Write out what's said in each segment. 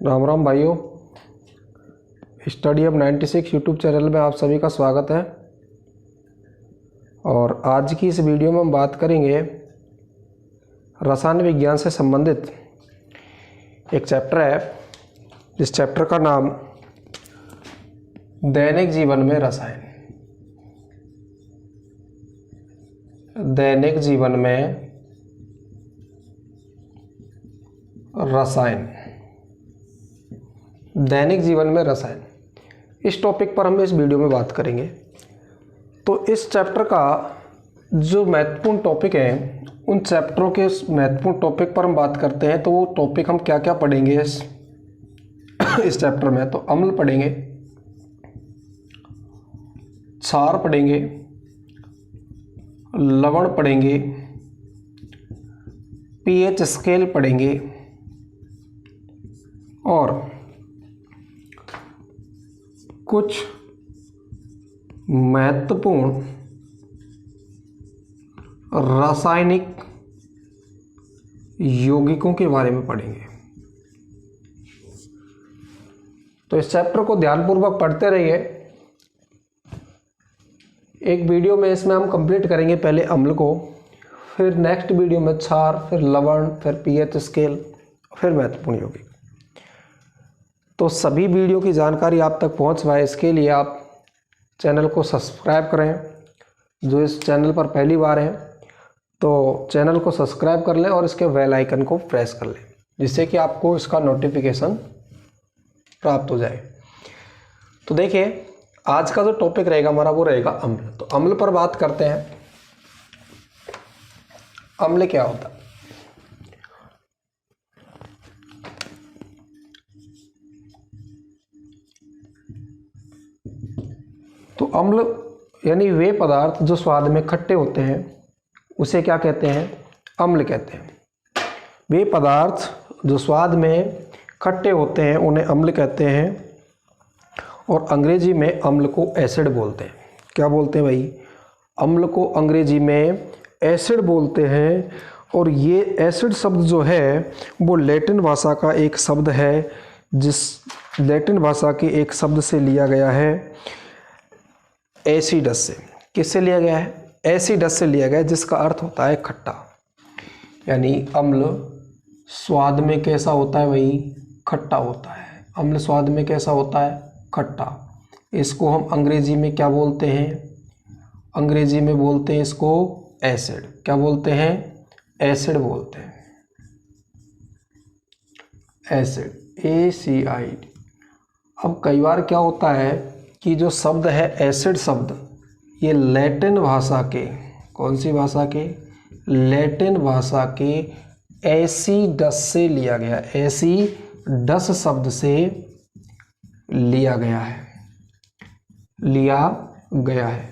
राम राम भाइयों, स्टडी अब 96 YouTube channel में आप सभी का स्वागत है। और आज की इस वीडियो में हम बात करेंगे रसायन विज्ञान से संबंधित एक चैप्टर है, जिस चैप्टर का नाम दैनिक जीवन में रसायन। दैनिक जीवन में रसायन। दैनिक जीवन में रसायन, इस टॉपिक पर हम इस वीडियो में बात करेंगे। तो इस चैप्टर का जो महत्वपूर्ण टॉपिक है, उन चैप्टरों के महत्वपूर्ण टॉपिक पर हम बात करते हैं। तो वो टॉपिक हम क्या क्या पढ़ेंगे इस चैप्टर में? तो अम्ल पढ़ेंगे, क्षार पढ़ेंगे, लवण पढ़ेंगे, पीएच स्केल पढ़ेंगे और कुछ महत्वपूर्ण रासायनिक यौगिकों के बारे में पढ़ेंगे। तो इस चैप्टर को ध्यानपूर्वक पढ़ते रहिए। एक वीडियो में इसमें हम कंप्लीट करेंगे पहले अम्ल को, फिर नेक्स्ट वीडियो में क्षार, फिर लवण, फिर पीएच स्केल, फिर महत्वपूर्ण यौगिक। तो सभी वीडियो की जानकारी आप तक पहुंच पाए, इसके लिए आप चैनल को सब्सक्राइब करें। जो इस चैनल पर पहली बार हैं तो चैनल को सब्सक्राइब कर लें और इसके बेल आइकन को प्रेस कर लें, जिससे कि आपको इसका नोटिफिकेशन प्राप्त हो जाए। तो देखिए, आज का जो टॉपिक रहेगा हमारा वो रहेगा अम्ल। तो अम्ल पर बात करते हैं। अम्ल क्या होता है? तो अम्ल यानी वे पदार्थ जो स्वाद में खट्टे होते हैं, उसे क्या कहते हैं? अम्ल कहते हैं। वे पदार्थ जो स्वाद में खट्टे होते हैं उन्हें अम्ल कहते हैं। और अंग्रेजी में अम्ल को एसिड बोलते हैं। क्या बोलते हैं भाई? अम्ल को अंग्रेजी में एसिड बोलते हैं। और ये एसिड शब्द जो है वो लैटिन भाषा का एक शब्द है, जिस लैटिन भाषा के एक शब्द से लिया गया है, एसिडस से। किससे लिया गया है? एसिडस से लिया गया है, जिसका अर्थ होता है खट्टा। यानी अम्ल स्वाद में कैसा होता है भाई? खट्टा होता है। अम्ल स्वाद में कैसा होता है? खट्टा। इसको हम अंग्रेजी में क्या बोलते हैं? अंग्रेजी में बोलते हैं इसको एसिड। क्या बोलते हैं? एसिड बोलते हैं। Acid, ACID। अब कई बार क्या होता है कि जो शब्द है एसिड शब्द, ये लैटिन भाषा के, कौन सी भाषा के? लैटिन भाषा के एसिडस से लिया गया। एसिडस शब्द से लिया गया है।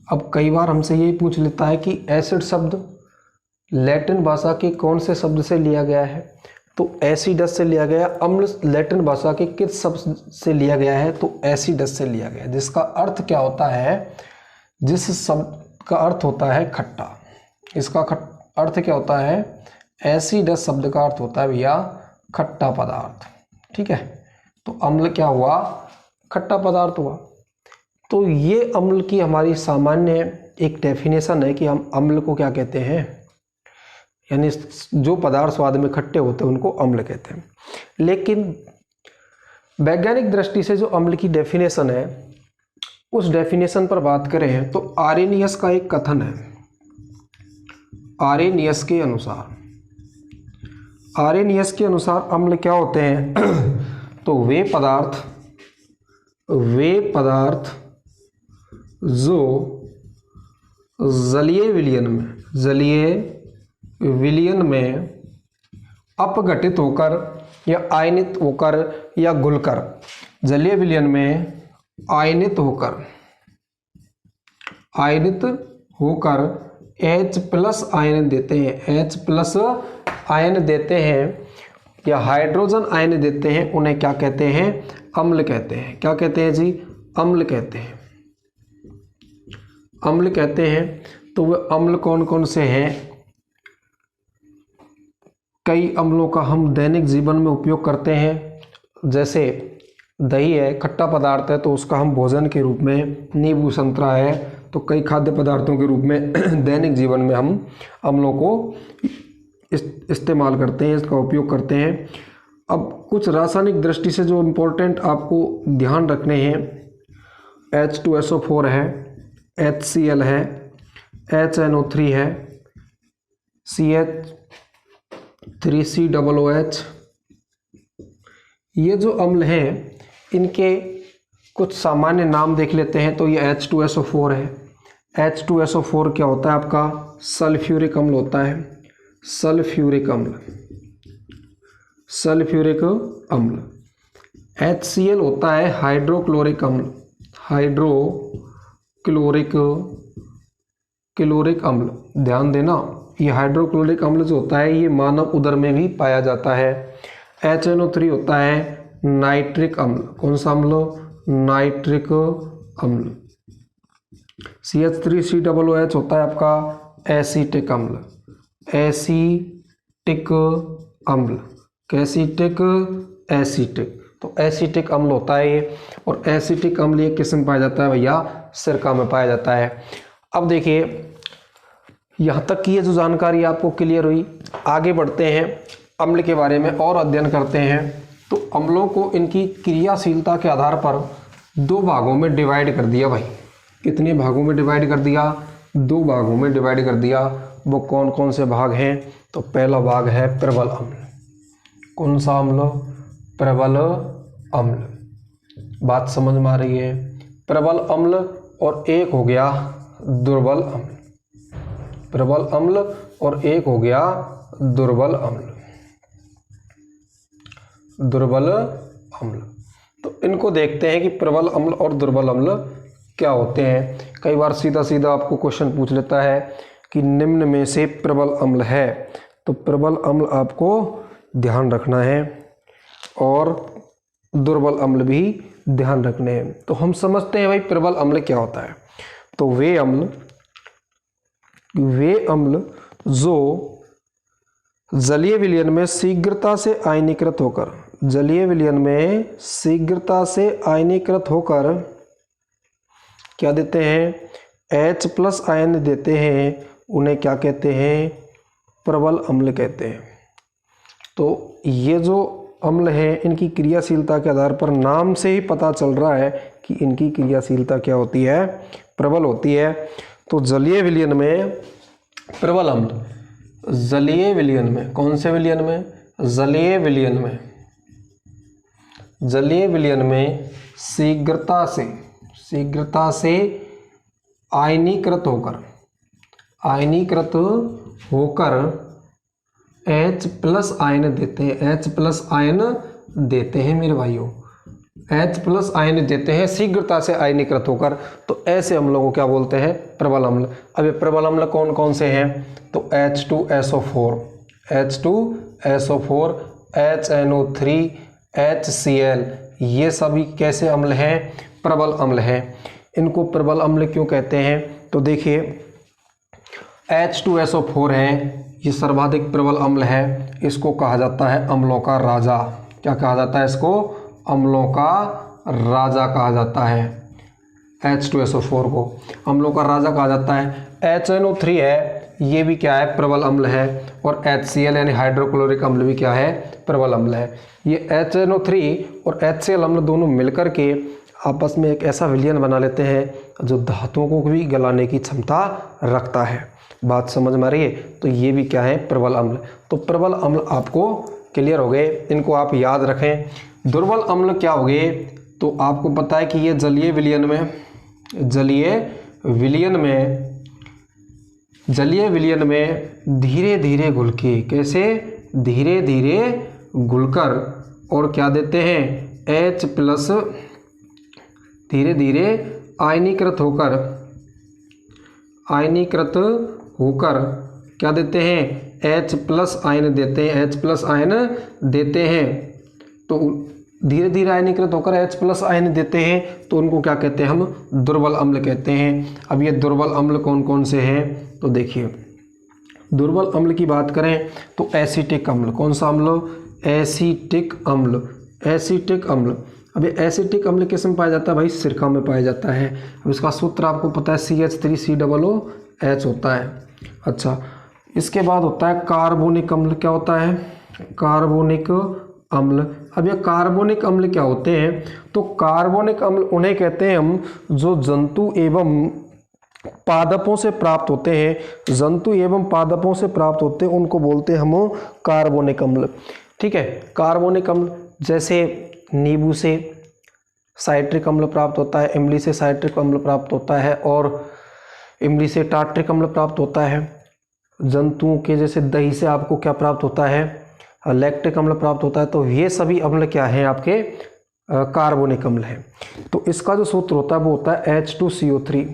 अब कई बार हमसे ये पूछ लेता है कि एसिड शब्द लैटिन भाषा के कौन से शब्द से लिया गया है? तो एसिडस से लिया गया। अम्ल लैटिन भाषा के किस शब्द से लिया गया है? तो एसिडस से लिया गया, जिसका अर्थ क्या होता है? जिस शब्द का अर्थ होता है खट्टा। इसका अर्थ क्या होता है? एसिडस शब्द का अर्थ होता है भैया खट्टा पदार्थ। ठीक है, तो अम्ल क्या हुआ? खट्टा पदार्थ हुआ। तो ये अम्ल की हमारी सामान्य एक डेफिनेशन है कि हम अम्ल को क्या कहते हैं, यानी जो पदार्थ स्वाद में खट्टे होते हैं उनको अम्ल कहते हैं। लेकिन वैज्ञानिक दृष्टि से जो अम्ल की डेफिनेशन है, उस डेफिनेशन पर बात करें तो आरेनियस का एक कथन है। आरेनियस के अनुसार अम्ल क्या होते हैं? तो वे पदार्थ जो जलीय विलयन में अपघटित होकर या आयनित होकर या घुलकर, जलीय विलयन में आयनित होकर H+ आयन देते हैं। H+ आयन देते हैं या हाइड्रोजन आयन देते हैं, उन्हें क्या कहते हैं? अम्ल कहते हैं। क्या कहते हैं जी? अम्ल कहते हैं। अम्ल कहते हैं। तो वे अम्ल कौन कौन से हैं? कई अम्लों का हम दैनिक जीवन में उपयोग करते हैं। जैसे दही है, खट्टा पदार्थ है, तो उसका हम भोजन के रूप में, नींबू संतरा है, तो कई खाद्य पदार्थों के रूप में दैनिक जीवन में हम अम्लों को इस्तेमाल करते हैं, इसका उपयोग करते हैं। अब कुछ रासायनिक दृष्टि से जो इम्पोर्टेंट आपको ध्यान रखने हैं, H2SO4 है, HCl है, HNO3 है, CH3COOH, ये जो अम्ल हैं इनके कुछ सामान्य नाम देख लेते हैं। तो ये H2SO4 है। H2SO4 क्या होता है आपका? सल्फ्यूरिक अम्ल होता है, सल्फ्यूरिक अम्ल, सल्फ्यूरिक अम्ल। HCl होता है हाइड्रोक्लोरिक अम्ल, हाइड्रोक्लोरिक अम्ल। ध्यान देना, ये हाइड्रोक्लोरिक अम्ल जो होता है ये मानव उदर में भी पाया जाता है। HNO3 होता है नाइट्रिक अम्ल। कौन सा अम्ल? नाइट्रिक अम्ल। CH3COOH होता है आपका एसीटिक अम्ल, एसीटिक अम्ल, कैसीटिक, एसीटिक। तो एसीटिक अम्ल होता है ये, और एसीटिक अम्ल ये किस में पाया जाता है भैया? सिरका में पाया जाता है। अब देखिए यहाँ तक की ये जो जानकारी आपको क्लियर हुई, आगे बढ़ते हैं, अम्ल के बारे में और अध्ययन करते हैं। तो अम्लों को इनकी क्रियाशीलता के आधार पर दो भागों में डिवाइड कर दिया भाई। कितने भागों में डिवाइड कर दिया? दो भागों में डिवाइड कर दिया। वो कौन कौन से भाग हैं? तो पहला भाग है प्रबल अम्ल। कौन सा अम्ल? प्रबल अम्ल। बात समझ में आ रही है? प्रबल अम्ल, और एक हो गया दुर्बल अम्ल। प्रबल अम्ल और एक हो गया दुर्बल अम्ल, दुर्बल अम्ल। तो इनको देखते हैं कि प्रबल अम्ल और दुर्बल अम्ल क्या होते हैं। कई बार सीधा सीधा आपको क्वेश्चन पूछ लेता है कि निम्न में से प्रबल अम्ल है, तो प्रबल अम्ल आपको ध्यान रखना है और दुर्बल अम्ल भी ध्यान रखने हैं। तो हम समझते हैं भाई प्रबल अम्ल क्या होता है। तो वे अम्ल जो जलीय विलयन में शीघ्रता से आयनीकृत होकर, जलीय विलयन में शीघ्रता से आयनीकृत होकर क्या देते हैं? H+ आयन देते हैं, उन्हें क्या कहते हैं? प्रबल अम्ल कहते हैं। तो ये जो अम्ल हैं इनकी क्रियाशीलता के आधार पर नाम से ही पता चल रहा है कि इनकी क्रियाशीलता क्या होती है? प्रबल होती है। तो जलीय विलयन में प्रबल अम्ल, जलीय विलयन में, कौन से विलयन में? जलीय विलयन में, जलीय विलयन में शीघ्रता से आयनीकृत होकर H+ आयन देते हैं, H+ आयन देते हैं मेरे भाइयों, H+ आयन देते हैं शीघ्रता से आयनीकृत होकर। तो ऐसे अम्लों को क्या बोलते हैं? प्रबल अम्ल। अब ये प्रबल अम्ल कौन कौन से हैं? तो H2SO4, HNO3, HCl, ये सभी कैसे अम्ल हैं? प्रबल अम्ल हैं। इनको प्रबल अम्ल क्यों कहते हैं? तो देखिए H2SO4 है, ये सर्वाधिक प्रबल अम्ल है। इसको कहा जाता है अम्लों का राजा। क्या कहा जाता है इसको? अम्लों का राजा कहा जाता है। H2SO4 को अम्लों का राजा कहा जाता है। HNO3 है, ये भी क्या है? प्रबल अम्ल है। और HCl यानी हाइड्रोक्लोरिक अम्ल भी क्या है? प्रबल अम्ल है। ये HNO3 और HCl अम्ल दोनों मिलकर के आपस में एक ऐसा विलयन बना लेते हैं जो धातुओं को भी गलाने की क्षमता रखता है। बात समझ में आ रही है? तो ये भी क्या है? प्रबल अम्ल। तो प्रबल अम्ल आपको क्लियर हो गए, इनको आप याद रखें। दुर्बल अम्ल क्या हो गए? तो आपको पता है कि ये जलीय विलयन में धीरे धीरे घुल के, कैसे? धीरे धीरे घुलकर, और क्या देते हैं? H+, धीरे धीरे आयनीकृत होकर क्या देते हैं? H+ आयन देते हैं, H+ आयन देते हैं। तो धीरे धीरे आयनीकृत होकर H+ आयन देते हैं, तो उनको क्या कहते हैं? हम दुर्बल अम्ल कहते हैं। अब ये दुर्बल अम्ल कौन कौन से हैं? तो देखिए दुर्बल अम्ल की बात करें तो एसीटिक अम्ल। कौन सा अम्ल? एसीटिक अम्ल। एसिटिक अम्ल। अब ये एसिटिक अम्ल किस में पाया जाता है भाई? सिरका में पाया जाता है। अब इसका सूत्र आपको पता है CH3COOH होता है। अच्छा, इसके बाद होता है कार्बोनिक अम्ल। क्या होता है? कार्बोनिक अम्ल। अब ये कार्बोनिक अम्ल क्या होते हैं? तो कार्बोनिक अम्ल उन्हें कहते हैं हम जो जंतु एवं पादपों से प्राप्त होते हैं, जंतु एवं पादपों से प्राप्त होते हैं, उनको बोलते हैं हम कार्बोनिक अम्ल। ठीक है, कार्बोनिक अम्ल जैसे नींबू से साइट्रिक अम्ल प्राप्त होता है, इमली से साइट्रिक अम्ल प्राप्त होता है और इमली से टार्ट्रिक अम्ल प्राप्त होता है। जंतुओं के जैसे दही से आपको क्या प्राप्त होता है? लैक्टिक अम्ल प्राप्त होता है। तो ये सभी अम्ल क्या हैं? आपके कार्बोनिक अम्ल हैं। तो इसका जो सूत्र होता है वो होता है H2CO3।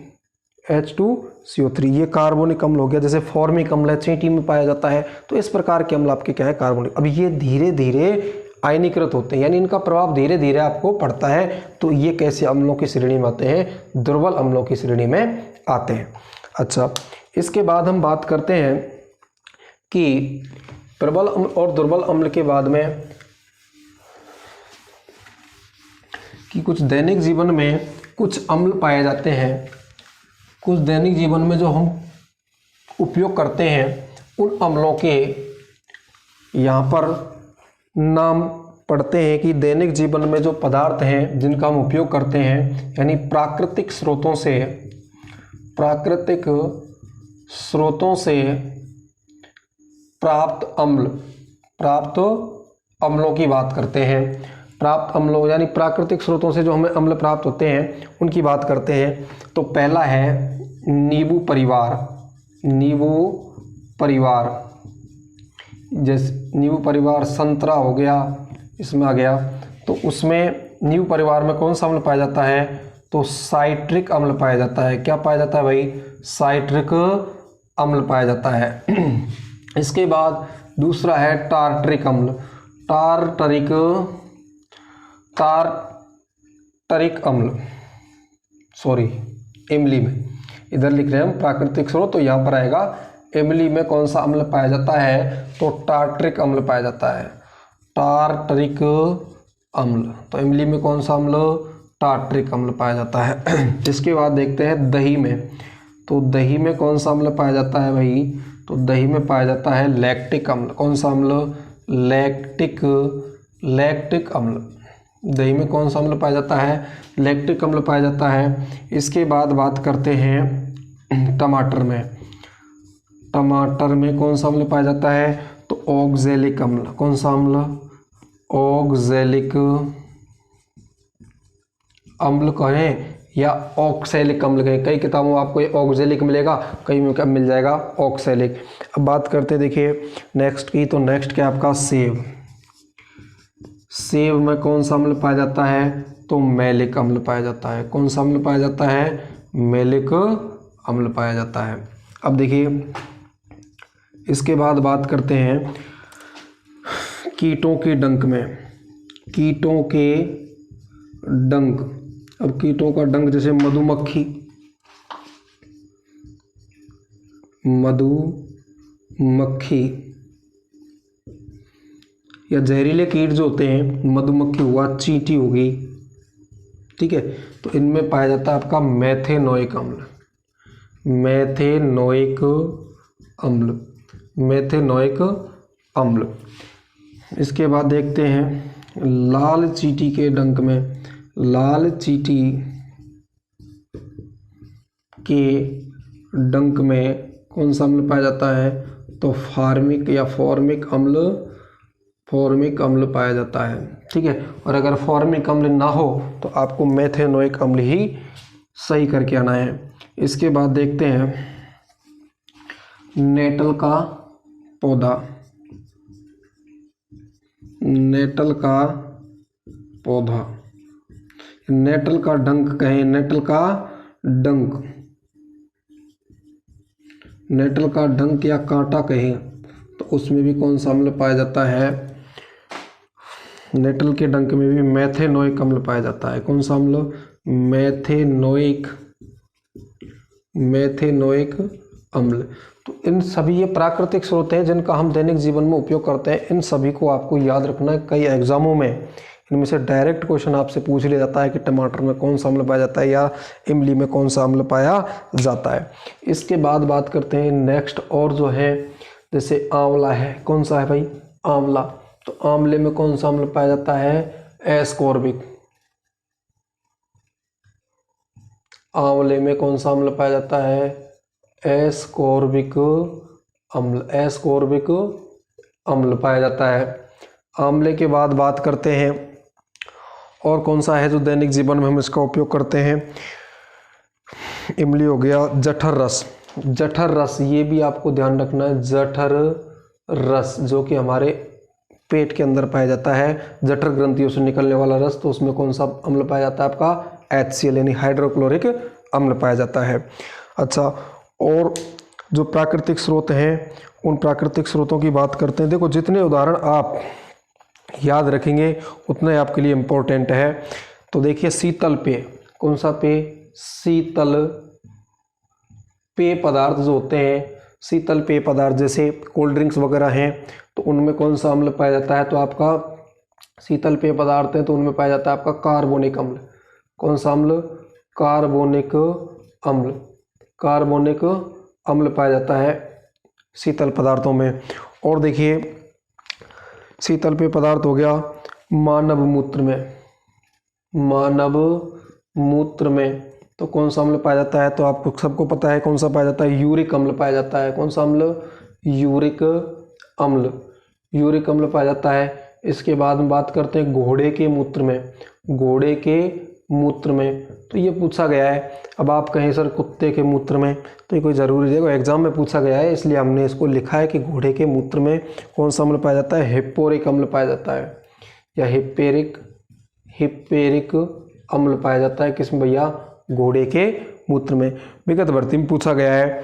H2CO3 ये कार्बोनिक अम्ल हो गया। जैसे फॉर्मिक अम्ल है, चींटी में पाया जाता है। तो इस प्रकार के अम्ल आपके क्या है? कार्बोनिक। अब ये धीरे धीरे आयनीकृत होते हैं, यानी इनका प्रभाव धीरे धीरे आपको पड़ता है। तो ये कैसे अम्लों की श्रेणी में आते हैं? दुर्बल अम्लों की श्रेणी में आते हैं। अच्छा, इसके बाद हम बात करते हैं कि प्रबल अम्ल और दुर्बल अम्ल के बाद में कि कुछ दैनिक जीवन में कुछ अम्ल पाए जाते हैं, कुछ दैनिक जीवन में जो हम उपयोग करते हैं उन अम्लों के यहाँ पर नाम पढ़ते हैं कि दैनिक जीवन में जो पदार्थ हैं जिनका हम उपयोग करते हैं, यानी प्राकृतिक स्रोतों से प्राप्त अम्लों की बात करते हैं। प्राप्त अम्लों यानी प्राकृतिक स्रोतों से जो हमें अम्ल प्राप्त होते हैं उनकी बात करते हैं। तो पहला है नींबू परिवार। जैसे नींबू परिवार संतरा हो गया, इसमें आ गया। तो उसमें नींबू परिवार में कौन सा अम्ल पाया जाता है? तो साइट्रिक अम्ल पाया जाता है। क्या पाया जाता है भाई? साइट्रिक अम्ल पाया जाता है। इसके बाद दूसरा है टार्टरिक अम्ल। टार्टरिक अम्ल, सॉरी इमली में इधर लिख रहे हैं हम प्राकृतिक स्रोत, तो यहाँ पर आएगा इमली में कौन सा अम्ल पाया जाता है? तो टार्टरिक अम्ल पाया जाता है। टार्टरिक अम्ल, तो इमली में कौन सा अम्ल? टार्टरिक अम्ल पाया जाता है। इसके बाद देखते हैं दही में। तो दही में कौन सा अम्ल पाया जाता है भाई? तो दही में पाया जाता है लैक्टिक अम्ल। कौन सा अम्ल? लैक्टिक अम्ल। दही में कौन सा अम्ल पाया जाता है? लैक्टिक अम्ल पाया जाता है। इसके बाद बात करते हैं टमाटर में। टमाटर में कौन सा अम्ल पाया जाता है? तो ऑक्जेलिक अम्ल। कौन सा अम्ल? ऑक्जेलिक अम्ल कहें या ऑक्सैलिक अम्ल कहें। कई किताबों में आपको ये ऑक्जेलिक मिलेगा, कई में क्या मिल जाएगा? ऑक्सैलिक। अब बात करते देखिए नेक्स्ट की। तो नेक्स्ट क्या आपका? सेब में कौन सा अम्ल पाया जाता है? तो मैलिक अम्ल पाया जाता है। कौन सा अम्ल पाया जाता है? मैलिक अम्ल पाया जाता है। अब देखिए इसके बाद बात करते हैं कीटों के डंक में। कीटों के डंक। अब कीटों का डंक जैसे मधुमक्खी या जहरीले कीट जो होते हैं, मधुमक्खी हुआ, चींटी होगी, ठीक है। तो इनमें पाया जाता है आपका मेथेनोइक अम्ल। इसके बाद देखते हैं लाल चींटी के डंक में। लाल चींटी के डंक में कौन सा अम्ल पाया जाता है? तो फॉर्मिक अम्ल पाया जाता है, ठीक है। और अगर फॉर्मिक अम्ल ना हो तो आपको मेथेनोइक अम्ल ही सही करके आना है। इसके बाद देखते हैं नेटल का पौधा। नेटल का डंक कहें, नेटल का डंक या कांटा कहें, तो उसमें भी कौन सा अम्ल पाया जाता है? नेटल के डंक में भी मेथेनोइक अम्ल पाया जाता है। कौन सा अम्ल? मेथेनोइक अम्ल। तो इन सभी ये प्राकृतिक स्रोत हैं जिनका हम दैनिक जीवन में उपयोग करते हैं। इन सभी को आपको याद रखना है, कई एग्जामों में इनमें से डायरेक्ट क्वेश्चन आपसे पूछ लिया जाता है कि टमाटर में कौन सा अम्ल पाया जाता है या इमली में कौन सा अम्ल पाया जाता है। इसके बाद बात करते हैं नेक्स्ट, और जो है जैसे आंवला है, कौन सा है भाई, आंवला। तो आंवले में कौन सा अम्ल पाया जाता है, एस्कॉर्बिक। आंवले में कौन सा अम्ल पाया जाता है, एस्कॉर्बिक अम्ल, एस्कॉर्बिक अम्ल पाया जाता है। आंवले के बाद बात करते हैं और कौन सा है जो दैनिक जीवन में हम इसका उपयोग करते हैं। इमली हो गया, जठर रस, जठर रस ये भी आपको ध्यान रखना है, जठर रस जो कि हमारे पेट के अंदर पाया जाता है, जठर ग्रंथियों से निकलने वाला रस। तो उसमें कौन सा अम्ल पाया जाता है आपका, HCl यानी हाइड्रोक्लोरिक अम्ल पाया जाता है। अच्छा, और जो प्राकृतिक स्रोत हैं उन प्राकृतिक स्रोतों की बात करते हैं। देखो जितने उदाहरण आप याद रखेंगे उतने आपके लिए इम्पोर्टेंट है। तो देखिए शीतल पेय, कौन सा पेय, शीतल पेय पदार्थ जो होते हैं, शीतल पेय पदार्थ जैसे कोल्ड ड्रिंक्स वगैरह हैं, तो उनमें कौन सा अम्ल पाया जाता है, तो आपका शीतल पेय पदार्थ है तो उनमें पाया जाता है आपका कार्बोनिक अम्ल। कौन सा अम्ल, कार्बोनिक अम्ल, कार्बोनिक अम्ल पाया जाता है शीतल पदार्थों में। और देखिए शीतल पेय पदार्थ हो गया मानव मूत्र में, मानव मूत्र में तो कौन सा अम्ल पाया जाता है, तो आपको सबको पता है कौन सा पाया जाता है, यूरिक अम्ल पाया जाता है। कौन सा अम्ल, यूरिक अम्ल, यूरिक अम्ल पाया जाता है। इसके बाद हम बात करते हैं घोड़े के मूत्र में, घोड़े के मूत्र में तो ये पूछा गया है। अब आप कहें सर कुत्ते के मूत्र में, तो ये कोई ज़रूरी देखो एग्जाम में पूछा गया है इसलिए हमने इसको लिखा है कि घोड़े के मूत्र में कौन सा अम्ल पाया जाता है, हिप्पोरिक अम्ल पाया जाता है या हिप्पेरिक अम्ल पाया जाता है। किसमें भैया, घोड़े के मूत्र में। विगत भर्ती में पूछा गया है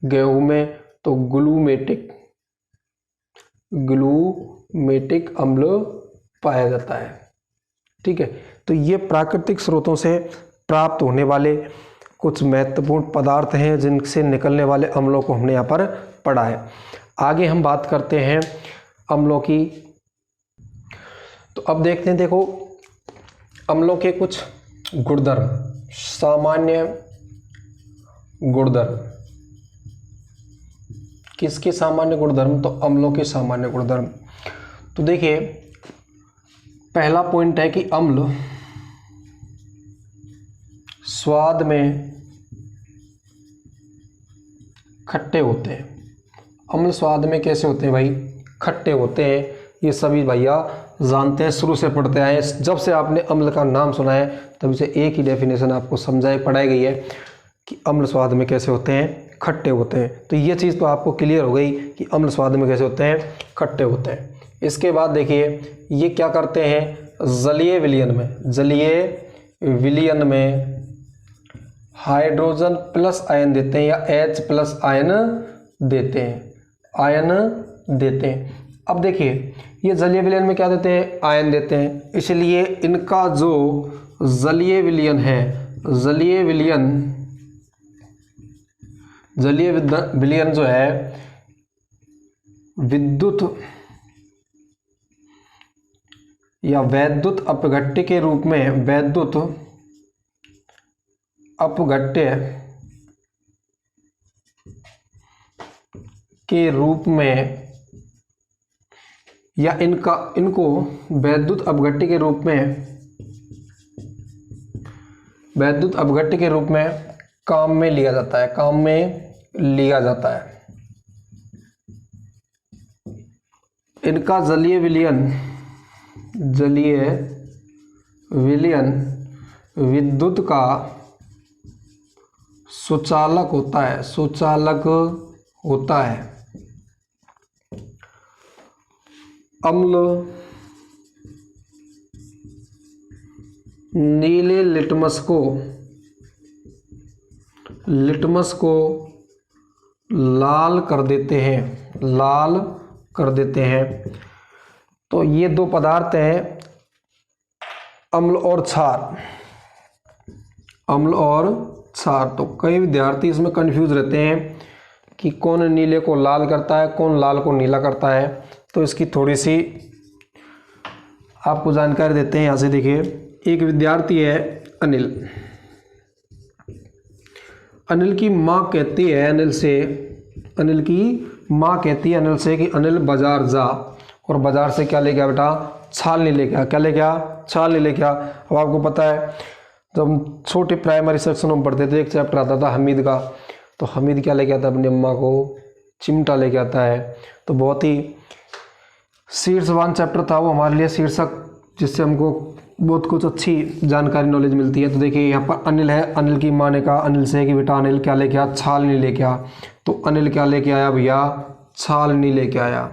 गेहूं में तो ग्लूमेटिक अम्ल पाया जाता है। ठीक है, तो ये प्राकृतिक स्रोतों से प्राप्त होने वाले कुछ महत्वपूर्ण पदार्थ हैं जिनसे निकलने वाले अम्लों को हमने यहाँ पर पढ़ा है। आगे हम बात करते हैं अम्लों की। तो अब देखते हैं, देखो अम्लों के कुछ गुणधर्म, सामान्य गुणधर्म। किसके सामान्य गुणधर्म, तो अम्लों के सामान्य गुणधर्म। तो देखिए पहला पॉइंट है कि अम्ल स्वाद में खट्टे होते हैं। अम्ल स्वाद में कैसे होते हैं भाई, खट्टे होते हैं। ये सभी भैया जानते हैं, शुरू से पढ़ते आए हैं। जब से आपने अम्ल का नाम सुना है तब से एक ही डेफिनेशन आपको पढ़ाई गई है कि अम्ल स्वाद में कैसे होते हैं, खट्टे होते हैं। तो ये चीज़ तो आपको क्लियर हो गई कि अम्ल स्वाद में कैसे होते हैं, खट्टे होते हैं। इसके बाद देखिए ये क्या करते हैं, जलीय विलयन में हाइड्रोजन प्लस आयन देते हैं या H प्लस आयन देते हैं, अब देखिए ये जलीय विलयन में क्या देते हैं, आयन देते हैं। इसलिए इनका जो जलीय विलयन है, जलीय विलयन जो है विद्युत या वैद्युत अपघट्य के रूप में, वैद्युत अपघट्य के रूप में या इनको वैद्युत अपघट्य के रूप में काम में लिया जाता है, इनका जलीय विलयन विद्युत का सुचालक होता है। अम्ल नीले लिटमस को लाल कर देते हैं। तो ये दो पदार्थ हैं अम्ल और क्षार। तो कई विद्यार्थी इसमें कंफ्यूज रहते हैं कि कौन नीले को लाल करता है, कौन लाल को नीला करता है। तो इसकी थोड़ी सी आपको जानकारी देते हैं। यहाँ से देखिए, एक विद्यार्थी है अनिल। अनिल की माँ कहती है अनिल से कि अनिल बाजार जा, और बाजार से क्या ले गया बेटा? छालनी ले गया। क्या ले गया? छालनी ले गया। अब आपको पता है जब हम छोटे प्राइमरी सेक्शन में पढ़ते थे, एक चैप्टर आता था हमीद का, तो हमीद क्या लेके आता है? अपनी अम्मा को चिमटा लेके आता है। तो बहुत ही शीर्षवान चैप्टर था वो हमारे लिए, शीर्षक जिससे हमको बहुत कुछ अच्छी जानकारी नॉलेज मिलती है। तो देखिए यहाँ पर अनिल है, अनिल की माँ ने कहा अनिल से कि बेटा अनिल क्या लेके आया? छालनी लेके आ। तो अनिल क्या लेके आया भैया? छालनी लेके आया।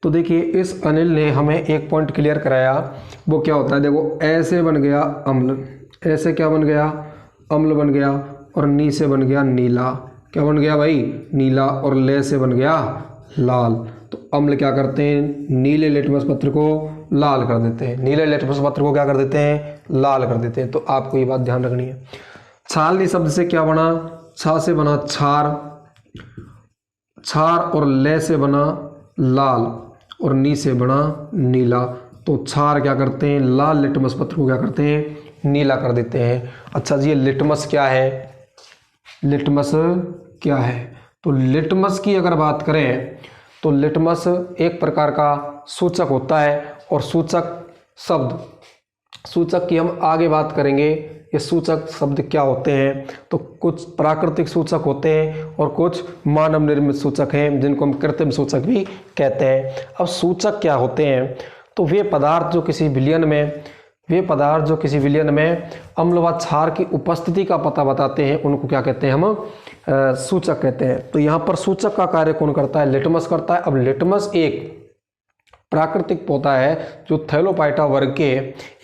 तो देखिए इस अनिल ने हमें एक पॉइंट क्लियर कराया, वो क्या होता है? देखो, ऐसे बन गया अम्ल, ऐसे क्या बन गया? अम्ल बन गया, और नी से बन गया नीला। क्या बन गया भाई? नीला। और ले से बन गया लाल। तो अम्ल क्या करते हैं? नीले लिटमस पत्र को लाल कर देते हैं। नीले लिटमस पत्र को क्या कर देते हैं? लाल कर देते हैं। तो आपको ये बात ध्यान रखनी है। छालनी शब्द से क्या बना? छा से बना क्षार, क्षार, और ले से बना लाल, और नी से बना नीला। तो क्षार क्या करते हैं? लाल लिटमस पत्र को क्या करते हैं? नीला कर देते हैं। अच्छा जी, ये लिटमस क्या है? लिटमस क्या है? तो लिटमस की अगर बात करें तो लिटमस एक प्रकार का सूचक होता है, और सूचक की हम आगे बात करेंगे। ये सूचक शब्द क्या होते हैं? तो कुछ प्राकृतिक सूचक होते हैं और कुछ मानव निर्मित सूचक हैं, जिनको हम कृत्रिम सूचक भी कहते हैं। अब सूचक क्या होते हैं? तो वे पदार्थ जो किसी विलयन में अम्ल व क्षार की उपस्थिति का पता बताते हैं, उनको क्या कहते हैं? हम सूचक कहते हैं। तो यहाँ पर सूचक का कार्य कौन करता है? लिटमस करता है। अब लिटमस एक प्राकृतिक पौधा है जो थैलोपाइटा वर्ग के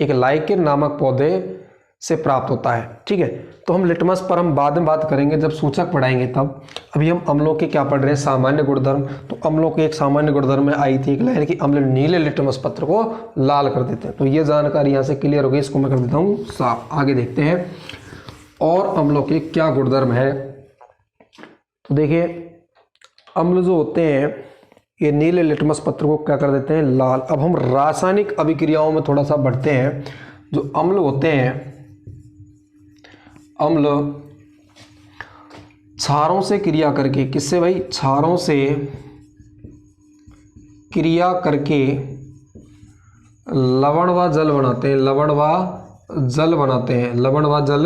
एक लाइकेन नामक पौधे से प्राप्त होता है। ठीक है, तो हम लिटमस पर हम बाद में बात करेंगे जब सूचक पढ़ाएंगे तब। अभी हम अम्लों के क्या पढ़ रहे हैं? सामान्य गुणधर्म। तो अम्लों के एक सामान्य गुणधर्म में आई थी एक लाइन कि अम्ल नीले लिटमस पत्र को लाल कर देते हैं। तो ये जानकारी यहाँ से क्लियर हो गई, इसको मैं कर देता हूँ साफ। आगे देखते हैं और अम्लों के क्या गुणधर्म है। तो देखिए, अम्ल जो होते हैं ये नीले लिटमस पत्र को क्या कर देते हैं? लाल। अब हम रासायनिक अभिक्रियाओं में थोड़ा सा बढ़ते हैं। जो अम्ल होते हैं, अम्ल क्षारों से क्रिया करके, किससे भाई? क्षारों से क्रिया करके लवण व जल बनाते हैं। लवण व जल बनाते हैं। लवण व जल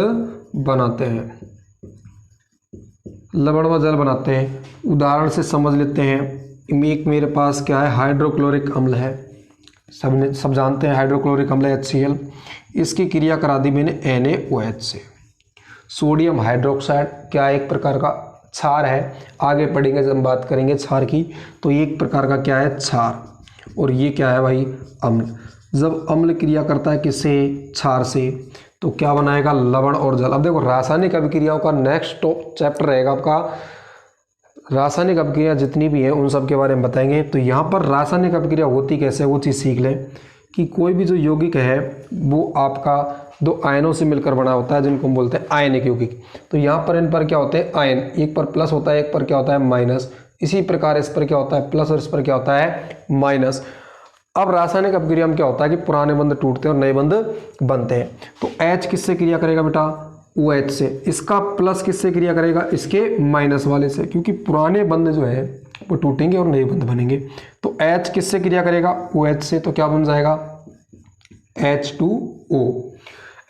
बनाते हैं। लवण व जल बनाते हैं। उदाहरण से समझ लेते हैं। एक मेरे पास क्या है? हाइड्रोक्लोरिक अम्ल है। सब जानते हैं हाइड्रोक्लोरिक अम्ल है HCl। इसकी क्रिया करा दी मैंने NaOH से। सोडियम हाइड्रोक्साइड क्या एक प्रकार का क्षार है। आगे पढ़ेंगे जब हम बात करेंगे क्षार की, तो ये एक प्रकार का क्या है? क्षार। और ये क्या है भाई? अम्ल। जब अम्ल क्रिया करता है किससे? क्षार से, तो क्या बनाएगा? लवण और जल। अब देखो, रासायनिक अभिक्रियाओं का नेक्स्ट चैप्टर रहेगा आपका, रासायनिक अभिक्रिया जितनी भी है उन सब के बारे में बताएंगे। तो यहाँ पर रासायनिक अभिक्रिया होती कैसे, वो चीज़ सीख लें कि कोई भी जो यौगिक है वो आपका दो आयनों से मिलकर बना होता है, जिनको हम बोलते हैं आयनिक यौगिक। तो यहाँ पर इन पर क्या होते हैं? आयन। एक पर प्लस होता है, एक पर क्या होता है? माइनस। इसी प्रकार इस पर क्या होता है? प्लस, और इस पर क्या होता है? माइनस। अब रासायनिक अभिक्रिया में क्या होता है कि पुराने बंध टूटते हैं और नए बंध बनते हैं। तो H किससे क्रिया करेगा बेटा? OH से। इसका प्लस किससे क्रिया करेगा? इसके माइनस वाले से, क्योंकि पुराने बंध जो है वो टूटेंगे और नए बंध बनेंगे। तो H किससे क्रिया करेगा? OH से। तो क्या बन जाएगा? H2O।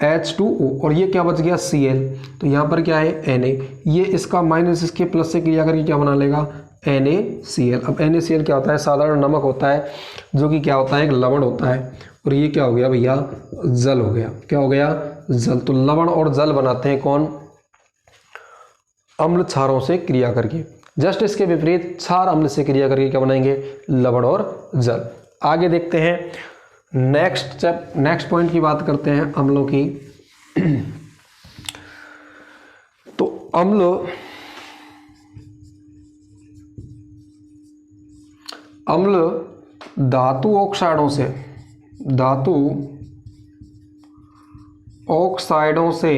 H2O। और ये क्या बच गया? Cl। तो यहाँ पर क्या है? Na। ये इसका माइनस इसके प्लस से क्रिया करके क्या बना लेगा? NaCl। अब NaCl क्या होता है? साधारण नमक होता है, जो कि क्या होता है? एक लवण होता है। और ये क्या हो गया भैया? जल हो गया। क्या हो गया? जल। तो लवण और जल बनाते हैं कौन? अम्ल क्षारों से क्रिया करके। जस्ट इसके विपरीत क्षार अम्ल से क्रिया करके क्या बनाएंगे? लवण और जल। आगे देखते हैं, नेक्स्ट पॉइंट की बात करते हैं अम्लों की। तो अम्ल धातु ऑक्साइडों से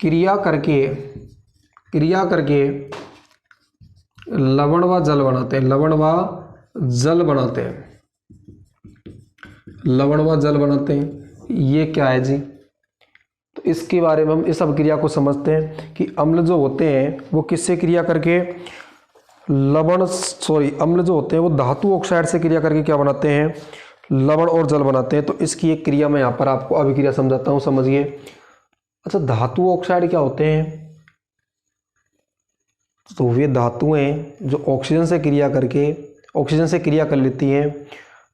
क्रिया करके लवण व जल बनाते हैं, लवण व जल बनाते हैं, लवण व जल बनाते हैं। ये क्या है जी? तो इसके बारे में हम इस अभिक्रिया को समझते हैं कि अम्ल जो होते हैं वो किससे क्रिया करके अम्ल जो होते हैं वो धातु ऑक्साइड से क्रिया करके क्या बनाते हैं? लवण और जल बनाते हैं। तो इसकी एक क्रिया मैं यहाँ पर आपको अभिक्रिया समझाता हूँ, समझिए। अच्छा, धातु ऑक्साइड क्या होते हैं? तो वे धातुएं जो ऑक्सीजन से क्रिया कर लेती हैं,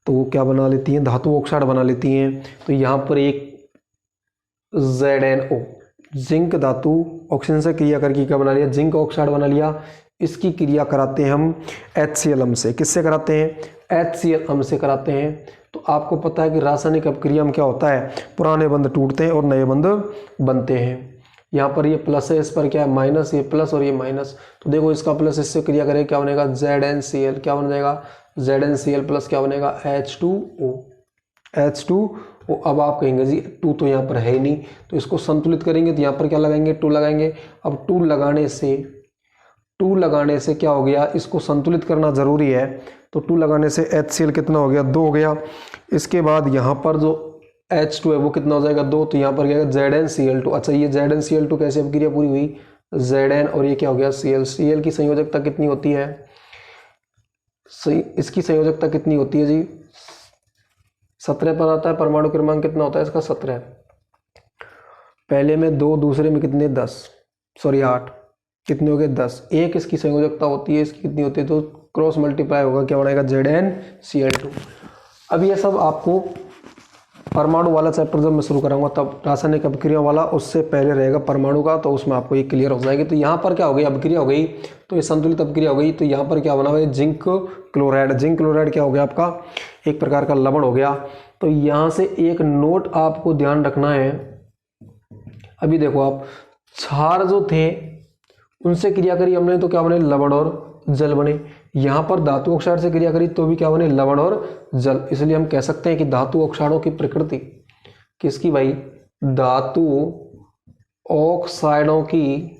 तो वो क्या बना लेती हैं? धातु ऑक्साइड बना लेती हैं। तो यहाँ पर एक ZnO, जिंक धातु ऑक्सीजन से क्रिया करके क्या बना लिया? जिंक ऑक्साइड बना लिया। इसकी क्रिया कराते हैं हम HCl अम्ल से। किससे कराते हैं? HCl अम्ल से कराते हैं। तो आपको पता है कि रासायनिक अपक्रिया में क्या होता है? पुराने बंध टूटते हैं और नए बंध बनते हैं। यहाँ पर ये प्लस है, इस पर क्या है? माइनस, ये प्लस और ये माइनस। तो देखो इसका प्लस इससे क्रिया करेगा, क्या बनेगा? ZnCl। क्या बन जाएगा? ZnCl प्लस क्या बनेगा? H2O। अब आप कहेंगे जी 2 तो यहाँ पर है ही नहीं, तो इसको संतुलित करेंगे तो यहाँ पर क्या लगाएंगे? 2 लगाएंगे। अब 2 लगाने से क्या हो गया? इसको संतुलित करना जरूरी है। तो 2 लगाने से HCl कितना हो गया? 2 हो गया। इसके बाद यहाँ पर जो H2 है वो कितना हो जाएगा? 2। तो यहाँ पर क्या है? ZnCl2। अच्छा, ये ZnCl2 कैसे अभिक्रिया पूरी हुई? Zn और ये क्या हो गया? Cl की संयोजकता कितनी होती है? इसकी संयोजकता कितनी होती है जी? 17 पर आता है। परमाणु क्रमांक कितना होता है इसका? 17। पहले में 2, दूसरे में कितने? 8। कितने हो गए? 10। एक इसकी संयोजकता होती है, इसकी कितनी होती है? तो क्रॉस मल्टीप्लाई होगा, क्या बनाएगा? ZnCl2। अब ये सब आपको परमाणु वाला चैप्टर जब मैं शुरू कराऊंगा तब रासायनिक अभिक्रिया वाला, उससे पहले रहेगा परमाणु का, तो उसमें आपको ये क्लियर हो जाएगी। तो यहाँ पर क्या हो गई? अभिक्रिया हो गई, तो ये संतुलित अभिक्रिया हो गई। तो यहाँ पर क्या बना हुआ है? जिंक क्लोराइड क्या हो गया आपका? एक प्रकार का लवण हो गया। तो यहाँ से एक नोट आपको ध्यान रखना है। अभी देखो आप, क्षार जो थे उनसे क्रिया करी हमने तो क्या बने? लवण और जल बने। यहाँ पर धातु ऑक्साइड से क्रिया करी तो भी क्या बने? लवण और जल। इसलिए हम कह सकते हैं कि धातु ऑक्साइडों की प्रकृति किसकी भाई? धातु ऑक्साइडों की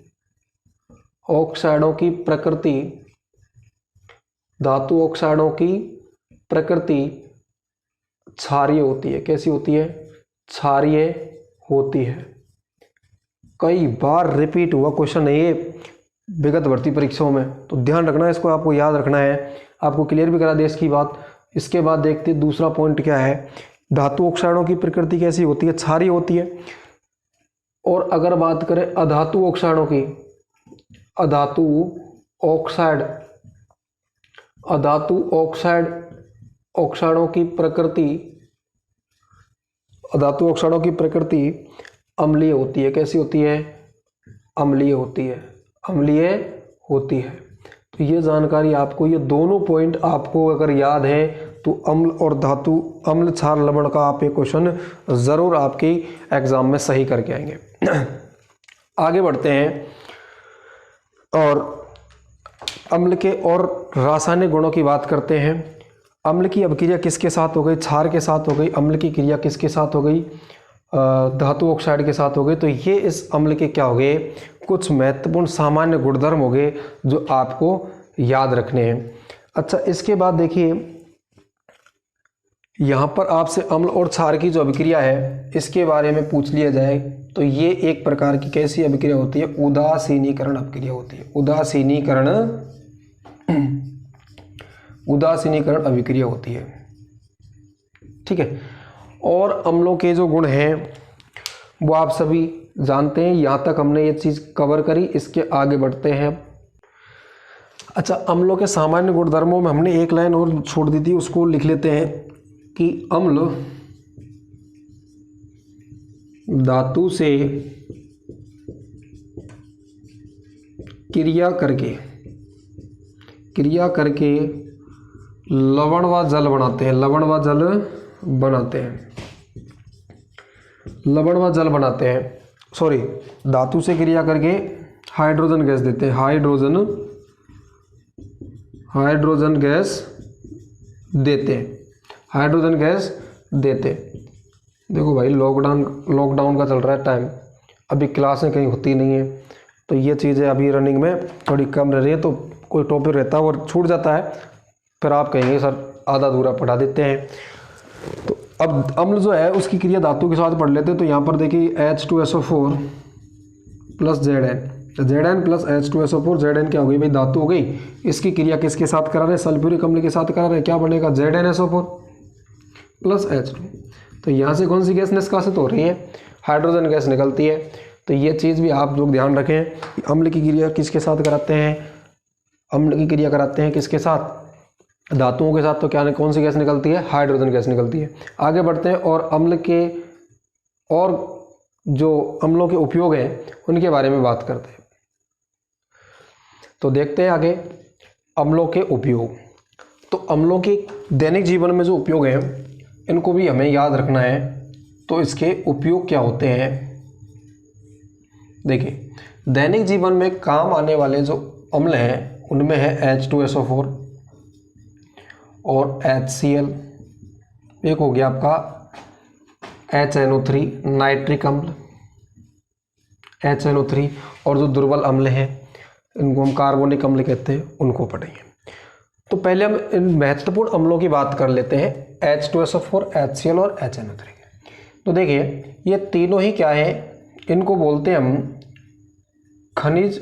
प्रकृति, धातु ऑक्साइडों की प्रकृति क्षारीय होती है। कैसी होती है? क्षारीय होती है। कई बार रिपीट हुआ क्वेश्चन है ये विगत भर्ती परीक्षाओं में, तो ध्यान रखना है, इसको आपको याद रखना है। आपको क्लियर भी करा दे इसकी बात। इसके बाद देखते हैं दूसरा पॉइंट क्या है। धातु ऑक्साइडों की प्रकृति कैसी होती है? क्षारीय होती है। और अगर बात करें अधातु ऑक्साइडों की, अधातु ऑक्साइडों की प्रकृति अम्लीय होती है। कैसी होती है? अम्लीय होती है। तो ये जानकारी आपको, ये दोनों पॉइंट आपको अगर याद है तो अम्ल और धातु, अम्ल क्षार लवण का आप एक क्वेश्चन जरूर आपके एग्जाम में सही करके आएंगे। आगे बढ़ते हैं और अम्ल के और रासायनिक गुणों की बात करते हैं। अम्ल की अभिक्रिया किसके साथ हो गई? क्षार के साथ हो गई। अम्ल की क्रिया किसके साथ हो गई? धातु ऑक्साइड के साथ हो गए। तो ये इस अम्ल के क्या हो गए? कुछ महत्वपूर्ण सामान्य गुणधर्म हो गए जो आपको याद रखने हैं। अच्छा, इसके बाद देखिए यहाँ पर आपसे अम्ल और क्षार की जो अभिक्रिया है इसके बारे में पूछ लिया जाए तो ये एक प्रकार की कैसी अभिक्रिया होती है? उदासीनीकरण अभिक्रिया होती है। उदासीनीकरण अभिक्रिया होती है। ठीक है। और अम्लों के जो गुण हैं वो आप सभी जानते हैं। यहाँ तक हमने ये चीज़ कवर करी, इसके आगे बढ़ते हैं। अच्छा, अम्लों के सामान्य गुणधर्मों में हमने एक लाइन और छोड़ दी थी, उसको लिख लेते हैं कि अम्ल धातु से क्रिया करके लवण व जल बनाते हैं। सॉरी, धातु से क्रिया करके हाइड्रोजन गैस देते हैं। हाइड्रोजन गैस देते। देखो भाई, लॉकडाउन का चल रहा है टाइम, अभी क्लासें कहीं होती नहीं है, तो ये चीज़ें अभी रनिंग में थोड़ी कम रह रही है, तो कोई टॉपिक रहता है और छूट जाता है, फिर आप कहेंगे सर आधा अधूरा पढ़ा देते हैं। तो अब अम्ल जो है उसकी क्रिया धातु के साथ पढ़ लेते हैं। तो यहाँ पर देखिए H2SO4 plus Zn, Zn plus H2SO4, Zn क्या हो गई भाई, धातु हो गई। इसकी क्रिया किसके साथ करा रहे हैं, सल्फ्यूरिक अम्ल के साथ करा रहे हैं। क्या बनेगा, ZnSO4 प्लस H2। तो यहाँ से कौन सी गैस निष्कासित हो रही है, हाइड्रोजन गैस निकलती है। तो ये चीज़ भी आप लोग ध्यान रखें। अम्ल की क्रिया किसके साथ कराते हैं, अम्ल की क्रिया कराते हैं किसके साथ, धातुओं के साथ। तो क्या कौन सी गैस निकलती है, हाइड्रोजन गैस निकलती है। आगे बढ़ते हैं और अम्ल के और जो अम्लों के उपयोग हैं उनके बारे में बात करते हैं। तो देखते हैं आगे अम्लों के उपयोग। तो अम्लों के दैनिक जीवन में जो उपयोग हैं इनको भी हमें याद रखना है। तो इसके उपयोग क्या होते हैं, देखिए दैनिक जीवन में काम आने वाले जो अम्ल हैं उनमें है H2SO4 और HCl, एक हो गया आपका HNO3 नाइट्रिक अम्ल HNO3, और जो दुर्बल अम्ल हैं इनको हम कार्बोनिक अम्ल कहते हैं, उनको पढ़ेंगे। तो पहले हम इन महत्वपूर्ण अम्लों की बात कर लेते हैं, H2SO4, HCl और HNO3। तो देखिए ये तीनों ही क्या है, इनको बोलते हैं हम खनिज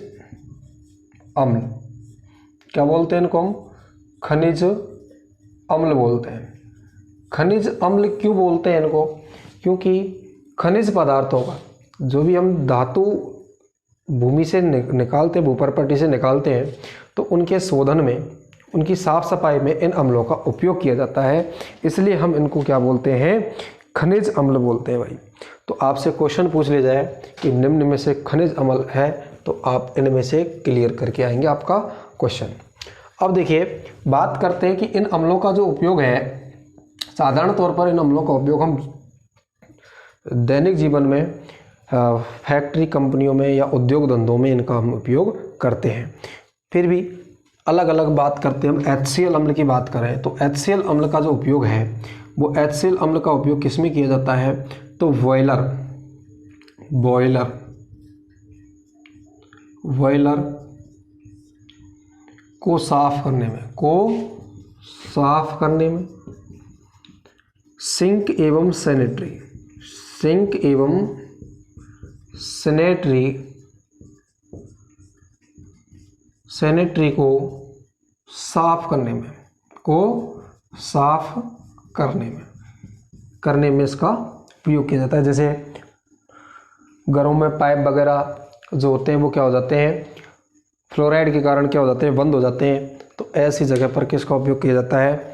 अम्ल। क्या बोलते हैं इनको हम, खनिज अम्ल बोलते हैं। खनिज अम्ल क्यों बोलते हैं इनको, क्योंकि खनिज पदार्थों का जो भी हम धातु भूमि से निकालते हैं, भूपर्पटी से निकालते हैं, तो उनके शोधन में, उनकी साफ सफाई में इन अम्लों का उपयोग किया जाता है। इसलिए हम इनको क्या बोलते हैं, खनिज अम्ल बोलते हैं भाई। तो आपसे क्वेश्चन पूछ लिया जाए कि निम्न में से खनिज अम्ल है, तो आप इनमें से क्लियर करके आएंगे आपका क्वेश्चन। अब देखिए बात करते हैं कि इन अम्लों का जो उपयोग है, साधारण तौर पर इन अम्लों का उपयोग हम दैनिक जीवन में फैक्ट्री कंपनियों में या उद्योग धंधों में इनका हम उपयोग करते हैं। फिर भी अलग अलग बात करते हैं। हम HCl अम्ल की बात करें तो HCl अम्ल का जो उपयोग है वो HCl अम्ल का उपयोग किस में किया जाता है, तो बॉयलर को साफ करने में, सिंक एवं सैनिटरी को साफ करने में इसका उपयोग किया जाता है। जैसे घरों में पाइप वगैरह जो होते हैं वो क्या हो जाते हैं, फ्लोराइड के कारण क्या हो जाते हैं, बंद हो जाते हैं। तो ऐसी जगह पर किसका उपयोग किया जाता है,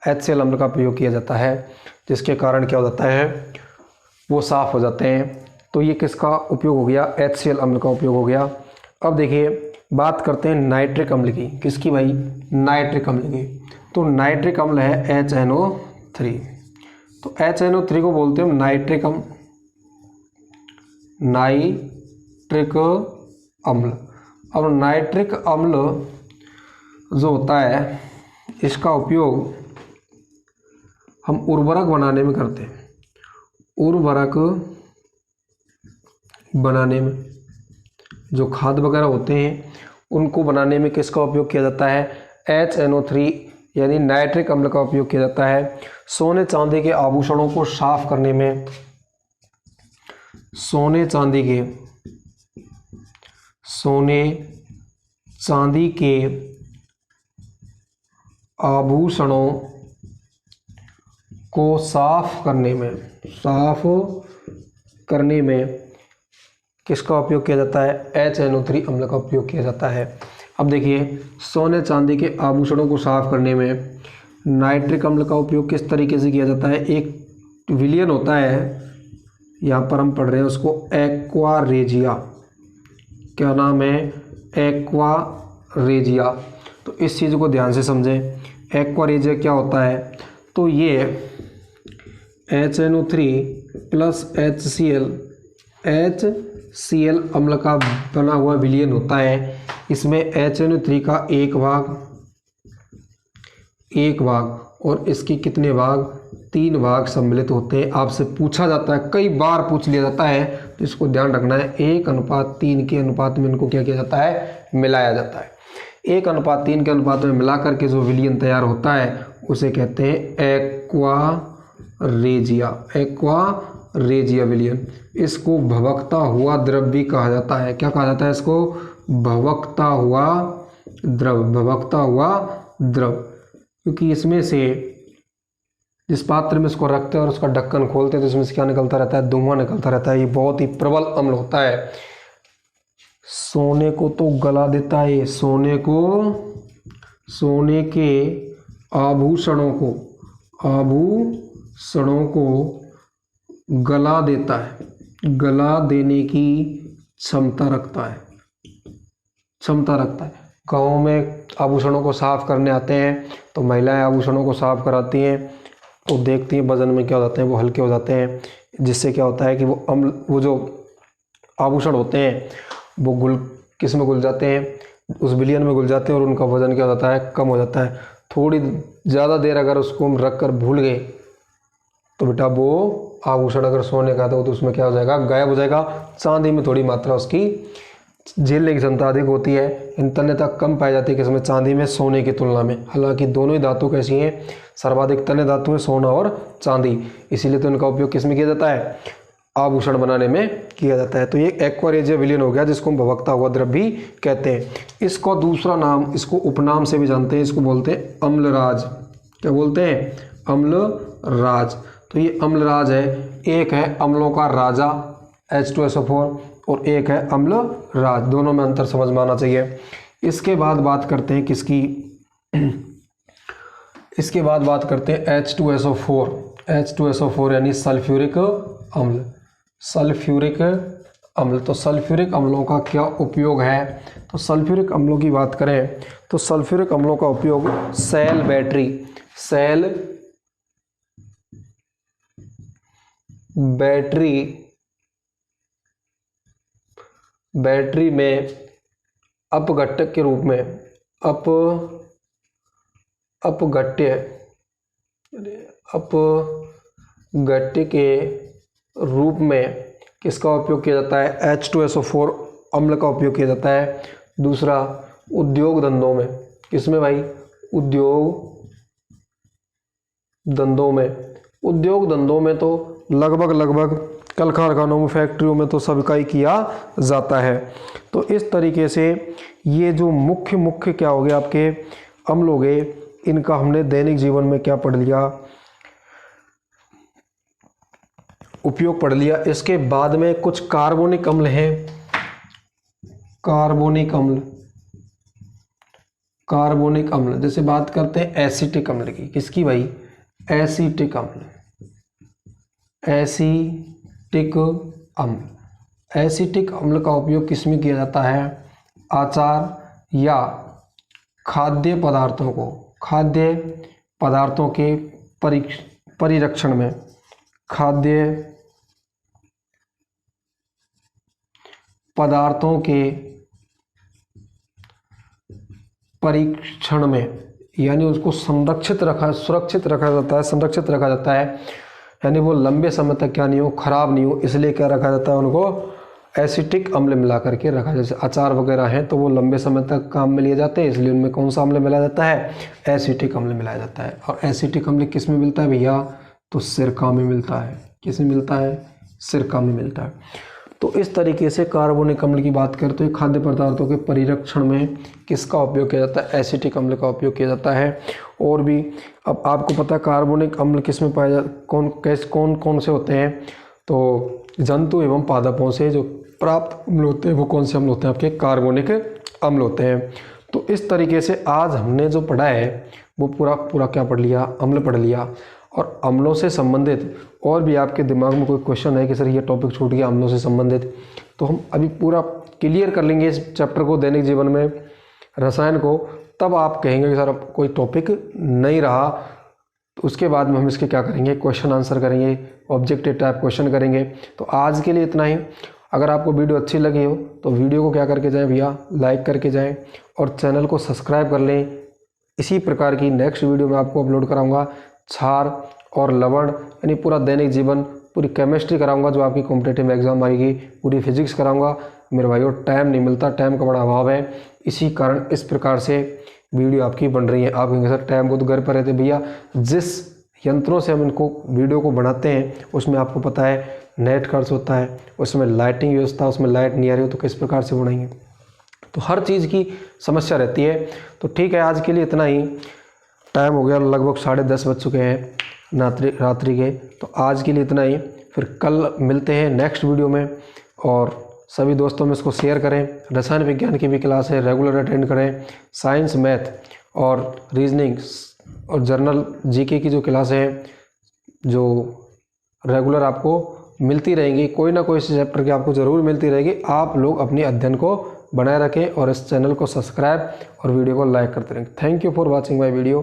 HCl अम्ल का प्रयोग किया जाता है, जिसके कारण क्या हो जाता है, वो साफ हो जाते हैं। तो ये किसका उपयोग हो गया, HCl अम्ल का उपयोग हो गया। अब देखिए बात करते हैं नाइट्रिक अम्ल की। किसकी भाई, नाइट्रिक अम्ल की। तो नाइट्रिक अम्ल है HNO3। तो HNO3 को बोलते हैं नाइट्रिक अम्ल। अब नाइट्रिक अम्ल जो होता है इसका उपयोग हम उर्वरक बनाने में करते हैं। उर्वरक बनाने में जो खाद वगैरह होते हैं उनको बनाने में किसका उपयोग किया जाता है, HNO3 यानी नाइट्रिक अम्ल का उपयोग किया जाता है। सोने चांदी के आभूषणों को साफ करने में, सोने चांदी के आभूषणों को साफ करने में किसका उपयोग किया जाता है, HNO3 अम्ल का उपयोग किया जाता है। अब देखिए सोने चांदी के आभूषणों को साफ करने में नाइट्रिक अम्ल का उपयोग किस तरीके से किया जाता है। एक विलियन होता है, यहाँ पर हम पढ़ रहे हैं उसको एक्वा रेजिया। क्या नाम है, एक्वा रेजिया। तो इस चीज़ को ध्यान से समझें। एक्वा रेजिया क्या होता है, तो ये HNO3 प्लस HCl अम्ल का बना हुआ विलयन होता है। इसमें HNO3 का एक भाग और इसके कितने भाग, 3 भाग सम्मिलित होते हैं। आपसे पूछा जाता है, कई बार पूछ लिया जाता है, तो इसको ध्यान रखना है। 1:3 के अनुपात में इनको क्या किया जाता है, मिलाया जाता है। 1:3 के अनुपात में मिला करके जो विलयन तैयार होता है उसे कहते हैं एक्वा रेजिया विलयन। इसको भवकता हुआ द्रव भी कहा जाता है। क्या कहा जाता है इसको? भवकता हुआ द्रव, क्योंकि इसमें से जिस पात्र में इसको रखते हैं और उसका ढक्कन खोलते हैं तो इसमें से क्या निकलता रहता है? धुआं निकलता रहता है। ये बहुत ही प्रबल अम्ल होता है। सोने को तो गला देता है, सोने के आभूषणों को गला देता है, गला देने की क्षमता रखता है। गाँव में आभूषणों को साफ करने आते हैं तो महिलाएं आभूषणों को साफ कराती हैं तो देखती हैं वजन में क्या हो जाते हैं, वो हल्के हो जाते हैं, जिससे क्या होता है कि वो जो आभूषण होते हैं वो किस में घुल जाते हैं? उस विलयन में घुल जाते हैं और उनका वजन क्या हो जाता है? कम हो जाता है। थोड़ी ज़्यादा देर अगर उसको हम रख कर भूल गए तो बेटा वो आभूषण अगर सोने का था तो उसमें क्या हो जाएगा? गायब हो जाएगा। चांदी में थोड़ी मात्रा उसकी झेलने की क्षमता अधिक होती है, इन तन्यता कम पाई जाती है किसमें? चांदी में, सोने की तुलना में। हालांकि दोनों ही धातु कैसी हैं? सर्वाधिक तन्य धातु है सोना और चांदी, इसीलिए तो इनका उपयोग किस में किया जाता है? आभूषण बनाने में किया जाता है। तो ये एक्वा-रेजिया विलयन हो गया, जिसको हम भवकता हुआ द्रव भी कहते हैं। इसको दूसरा नाम, इसको उपनाम से भी जानते हैं, इसको बोलते हैं अम्लराज। क्या बोलते हैं? अम्लराज। तो ये अम्लराज है। एक है अम्लों का राजा H2SO4 और एक है अम्लराज। दोनों में अंतर समझ में आना चाहिए। इसके बाद बात करते हैं किसकी? इसके बाद बात करते हैं H2SO4 यानी सल्फ्यूरिक अम्ल। तो सल्फ्यूरिक अम्लों का क्या उपयोग है? तो सल्फ्यूरिक अम्लों की बात करें तो सल्फ्यूरिक अम्लों का उपयोग सेल बैटरी में अपघट्टक के रूप में अपघट्य के रूप में किसका उपयोग किया जाता है? H2SO4 अम्ल का उपयोग किया जाता है। दूसरा उद्योग धंधों में, किसमें भाई? उद्योग धंधों में तो लगभग कल कारखानों में, फैक्ट्रियों में तो सबका ही किया जाता है। तो इस तरीके से ये जो मुख्य क्या हो गए आपके अम्ल हो गए, इनका हमने दैनिक जीवन में क्या पढ़ लिया? उपयोग पढ़ लिया। इसके बाद में कुछ कार्बोनिक अम्ल हैं। कार्बोनिक अम्ल जैसे बात करते हैं एसिटिक अम्ल की। किसकी भाई? एसिटिक अम्ल का उपयोग किस में किया जाता है? आचार या खाद्य पदार्थों के परिरक्षण में, खाद्य पदार्थों के परीक्षण में, यानी उसको सुरक्षित रखा जाता है, यानी वो लंबे समय तक क्या नहीं हो? खराब नहीं हो, इसलिए क्या रखा जाता है? उनको एसिटिक अम्ल मिला करके रखा। जैसे अचार वगैरह हैं तो वो लंबे समय तक काम में लिए जाते हैं, इसलिए उनमें कौन सा अम्ल मिलाया जाता है? एसिटिक अम्ल मिलाया जाता है। और एसिटिक अम्ल किस में मिलता है भैया? तो सिरका में मिलता है। किस में मिलता है? सिरका में मिलता है। तो इस तरीके से कार्बोनिक अम्ल की बात करें तो ये खाद्य पदार्थों के परिरक्षण में किसका उपयोग किया जाता है? एसिटिक अम्ल का उपयोग किया जाता है। और भी अब आपको पता है कार्बोनिक अम्ल किस में पाया कौन से होते हैं? तो जंतु एवं पादपों से जो प्राप्त अम्ल होते हैं वो कौन से अम्ल होते हैं? आपके कार्बोनिक अम्ल होते हैं। तो इस तरीके से आज हमने जो पढ़ा है वो पूरा क्या पढ़ लिया? अम्ल पढ़ लिया। और अम्लों से संबंधित और भी आपके दिमाग में कोई क्वेश्चन है कि सर ये टॉपिक छूट गया अम्लों से संबंधित, तो हम अभी पूरा क्लियर कर लेंगे इस चैप्टर को, दैनिक जीवन में रसायन को। तब आप कहेंगे कि सर अब कोई टॉपिक नहीं रहा। तो उसके बाद में हम इसके क्या करेंगे? क्वेश्चन आंसर करेंगे, ऑब्जेक्टिव टाइप क्वेश्चन करेंगे। तो आज के लिए इतना ही। अगर आपको वीडियो अच्छी लगी हो तो वीडियो को क्या करके जाएं भैया? लाइक करके जाएं और चैनल को सब्सक्राइब कर लें। इसी प्रकार की नेक्स्ट वीडियो में आपको अपलोड कराऊंगा क्षार और लवण, यानी पूरा दैनिक जीवन, पूरी केमिस्ट्री कराऊंगा जो आपकी कॉम्पिटिटिव एग्जाम आएगी, पूरी फिजिक्स कराऊंगा। मेरे भाइयों टाइम नहीं मिलता, टाइम का बड़ा अभाव है, इसी कारण इस प्रकार से वीडियो आपकी बन रही है। आप कहेंगे सर टाइम को तो घर पर रहते, भैया जिस यंत्रों से हम इनको वीडियो को बनाते हैं उसमें आपको पता है नेट खर्च होता है, उसमें लाइटिंग व्यवस्था, उसमें लाइट नहीं आ रही हो तो किस प्रकार से बनाएंगे, तो हर चीज़ की समस्या रहती है। तो ठीक है, आज के लिए इतना ही। टाइम हो गया, लगभग 10:30 बज चुके हैं रात्रि के। तो आज के लिए इतना ही, फिर कल मिलते हैं नेक्स्ट वीडियो में। और सभी दोस्तों में इसको शेयर करें। रसायन विज्ञान की भी क्लास है, रेगुलर अटेंड करें। साइंस, मैथ और रीजनिंग और जर्नल जीके की जो क्लास है जो रेगुलर आपको मिलती रहेंगी, कोई ना कोई चैप्टर की आपको ज़रूर मिलती रहेगी। आप लोग अपने अध्ययन को बनाए रखें और इस चैनल को सब्सक्राइब और वीडियो को लाइक करते रहें। Thank you for watching my video.